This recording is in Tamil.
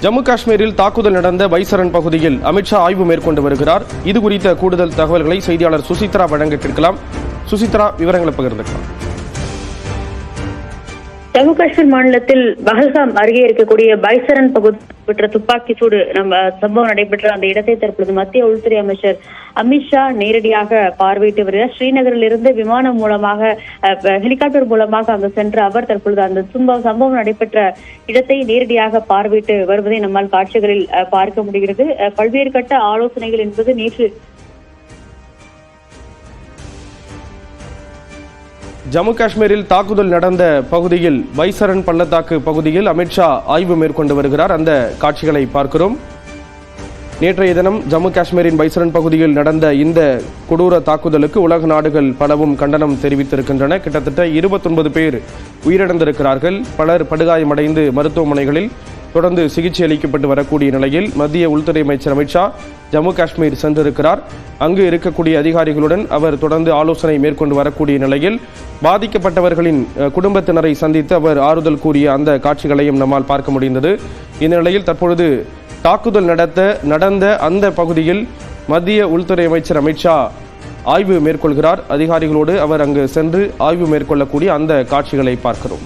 ஜம்மு காஷ்மீரில் தாக்குதல் நடந்த பைசரன் பகுதியில் அமித்ஷா ஆய்வு மேற்கொண்டு வருகிறார். இது குறித்த கூடுதல் தகவல்களை செய்தியாளர் சுசித்ரா வழங்க கேட்கலாம். சுசித்ரா, விவரங்களை பகிர்ந்துக்கலாம். ஜம்மு காஷ்மீர் மாநிலத்தில் பஹல்காம் அருகே இருக்கக்கூடிய பைசரன் பகுதி துப்பாக்கி சூடு சம்பவம் நடைபெற்ற அந்த இடத்தை தற்பொழுது மத்திய உள்துறை அமைச்சர் அமித்ஷா நேரடியாக பார்வையிட்டு வருகிறார். ஸ்ரீநகரில் இருந்து விமானம் மூலமாக ஹெலிகாப்டர் மூலமாக அங்கு சென்ற அவர் தற்பொழுது அந்த சம்பவம் நடைபெற்ற இடத்தை நேரடியாக பார்வையிட்டு வருவதை நம்மால் காட்சிகளில் பார்க்க முடிகிறது. பல்வேறு கட்ட ஆலோசனைகள் என்பது நேற்று ஜம்மு காஷ்மீரில் தாக்குதல் நடந்த பகுதியில் பைசரன் பள்ளத்தாக்கு பகுதியில் அமித்ஷா ஆய்வு மேற்கொண்டு வருகிறார். அந்த காட்சிகளை பார்க்கிறோம். நேற்றைய தினம் ஜம்மு காஷ்மீரின் பைசரன் பகுதியில் நடந்த இந்த கொடூர தாக்குதலுக்கு உலக நாடுகள் பலவும் கண்டனம் தெரிவித்திருக்கின்றன. கிட்டத்தட்ட 29 பேர் உயிரிழந்திருக்கிறார்கள். பலர் படுகாயமடைந்து மருத்துவமனைகளில் தொடர்ந்து சிகிச்சை அளிக்கப்பட்டு வரக்கூடிய நிலையில் மத்திய உள்துறை அமைச்சர் அமித்ஷா ஜம்மு காஷ்மீர் சென்றிருக்கிறார். அங்கு இருக்கக்கூடிய அதிகாரிகளுடன் அவர் தொடர்ந்து ஆலோசனை மேற்கொண்டு வரக்கூடிய நிலையில் பாதிக்கப்பட்டவர்களின் குடும்பத்தினரை சந்தித்து அவர் ஆறுதல் கூறிய அந்த காட்சிகளையும் நம்மால் பார்க்க முடிந்தது. இந்த நிலையில் தற்பொழுது தாக்குதல் நடந்த அந்த பகுதியில் மத்திய உள்துறை அமைச்சர் அமித்ஷா ஆய்வு மேற்கொள்கிறார். அதிகாரிகளோடு அவர் அங்கு சென்று ஆய்வு மேற்கொள்ளக்கூடிய அந்த காட்சிகளை பார்க்கிறோம்.